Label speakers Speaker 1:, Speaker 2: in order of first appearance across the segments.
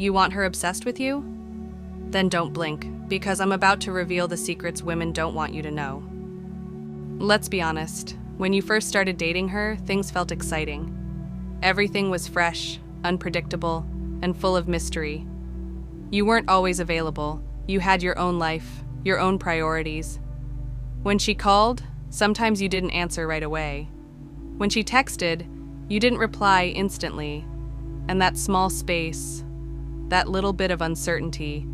Speaker 1: You want her obsessed with you? Then don't blink, because I'm about to reveal the secrets women don't want you to know. Let's be honest, when you first started dating her, things felt exciting. Everything was fresh, unpredictable, and full of mystery. You weren't always available. You had your own life, your own priorities. When she called, sometimes you didn't answer right away. When she texted, you didn't reply instantly. And that small space, that little bit of uncertainty,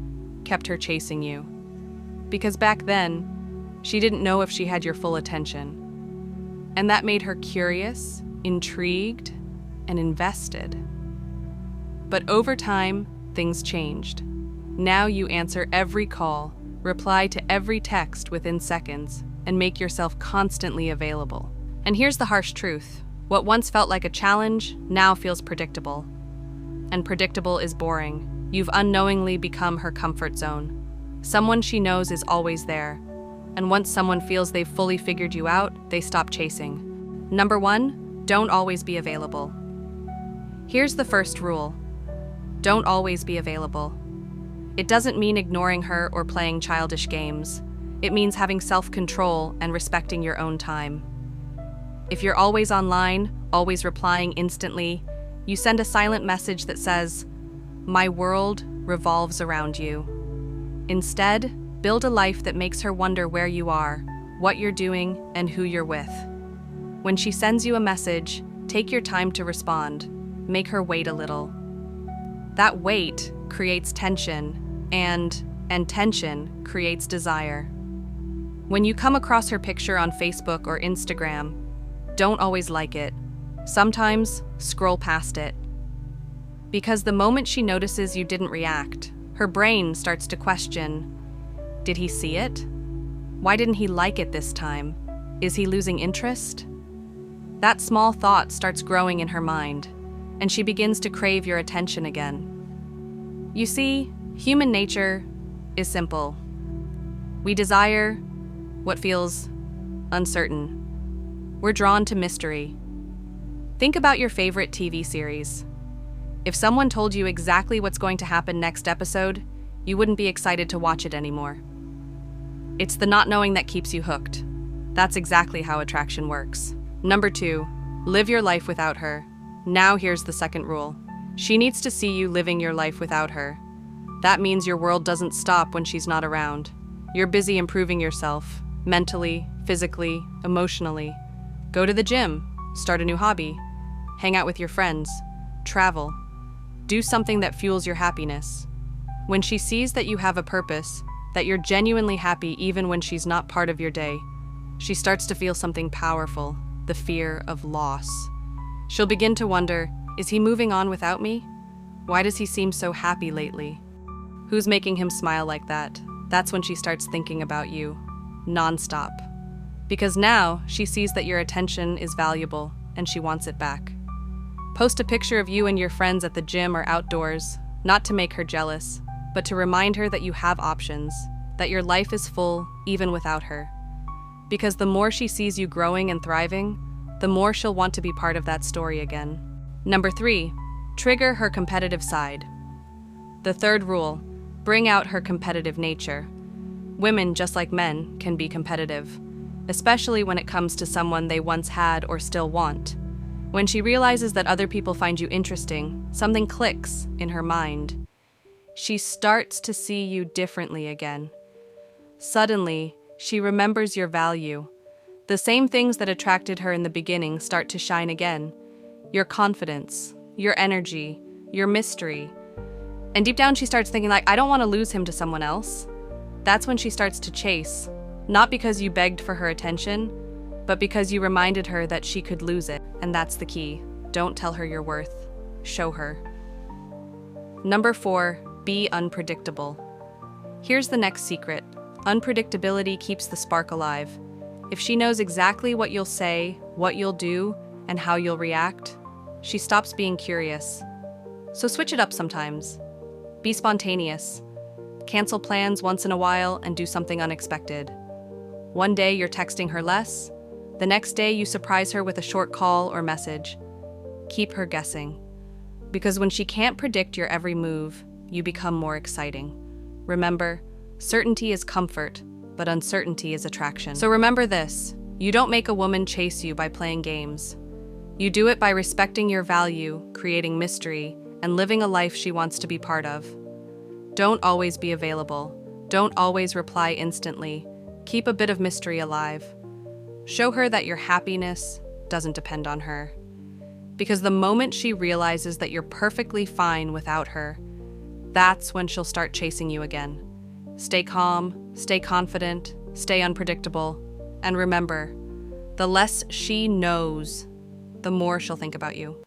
Speaker 1: kept her chasing you. Because back then, she didn't know if she had your full attention. And that made her curious, intrigued, and invested. But over time, things changed. Now you answer every call, reply to every text within seconds, and make yourself constantly available. And here's the harsh truth. What once felt like a challenge now feels predictable. And predictable is boring. You've unknowingly become her comfort zone. Someone she knows is always there. And once someone feels they've fully figured you out, they stop chasing. Number 1, don't always be available. Here's the first rule. Don't always be available. It doesn't mean ignoring her or playing childish games. It means having self-control and respecting your own time. If you're always online, always replying instantly, you send a silent message that says, "My world revolves around you." Instead, build a life that makes her wonder where you are, what you're doing, and who you're with. When she sends you a message, take your time to respond. Make her wait a little. That wait creates tension, and tension creates desire. When you come across her picture on Facebook or Instagram, don't always like it. Sometimes, scroll past it. Because the moment she notices you didn't react, her brain starts to question, did he see it? Why didn't he like it this time? Is he losing interest? That small thought starts growing in her mind, and she begins to crave your attention again. You see, human nature is simple. We desire what feels uncertain. We're drawn to mystery. Think about your favorite TV series. If someone told you exactly what's going to happen next episode, you wouldn't be excited to watch it anymore. It's the not knowing that keeps you hooked. That's exactly how attraction works. Number 2, live your life without her. Now here's the second rule. She needs to see you living your life without her. That means your world doesn't stop when she's not around. You're busy improving yourself, mentally, physically, emotionally. Go to the gym, start a new hobby, hang out with your friends, travel. Do something that fuels your happiness. When she sees that you have a purpose, that you're genuinely happy even when she's not part of your day, she starts to feel something powerful, the fear of loss. She'll begin to wonder, is he moving on without me? Why does he seem so happy lately? Who's making him smile like that? That's when she starts thinking about you, nonstop. Because now she sees that your attention is valuable and she wants it back. Post a picture of you and your friends at the gym or outdoors, not to make her jealous, but to remind her that you have options, that your life is full even without her. Because the more she sees you growing and thriving, the more she'll want to be part of that story again. Number 3, trigger her competitive side. The third rule, bring out her competitive nature. Women, just like men, can be competitive, especially when it comes to someone they once had or still want. When she realizes that other people find you interesting, something clicks in her mind. She starts to see you differently again. Suddenly, she remembers your value. The same things that attracted her in the beginning start to shine again. Your confidence, your energy, your mystery. And deep down she starts thinking I don't want to lose him to someone else. That's when she starts to chase, not because you begged for her attention, but because you reminded her that she could lose it. And that's the key. Don't tell her your worth. Show her. Number 4, be unpredictable. Here's the next secret. Unpredictability keeps the spark alive. If she knows exactly what you'll say, what you'll do, and how you'll react, she stops being curious. So switch it up sometimes. Be spontaneous. Cancel plans once in a while and do something unexpected. One day you're texting her less. The next day you surprise her with a short call or message. Keep her guessing. Because when she can't predict your every move, you become more exciting. Remember, certainty is comfort, but uncertainty is attraction. So remember this, you don't make a woman chase you by playing games. You do it by respecting your value, creating mystery, and living a life she wants to be part of. Don't always be available. Don't always reply instantly. Keep a bit of mystery alive. Show her that your happiness doesn't depend on her. Because the moment she realizes that you're perfectly fine without her, that's when she'll start chasing you again. Stay calm, stay confident, stay unpredictable, and remember, the less she knows, the more she'll think about you.